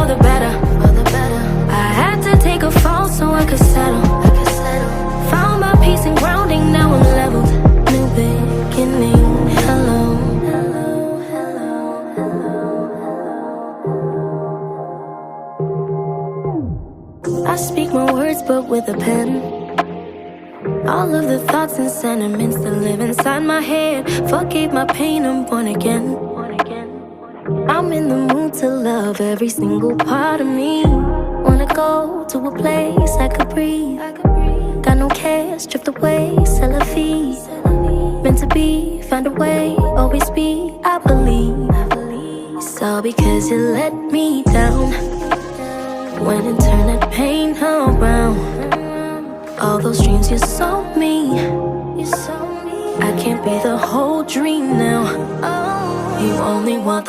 the better. I had to take a fall so I could settle. Found my peace and grounding, now I'm leveled. New beginning, hello. I speak my words but with a pen. All of the thoughts and sentiments that live inside my head. Forgave my pain, I'm born again. I'm in the mood to love every single part of me. Wanna go to a place I could breathe. Got no care, stripped away, c'est la vie. Meant to be, find a way, always be, I believe. It's all because you let me down. When and turn that pain around. All those dreams you sold me. I can't be the whole dream now. You only want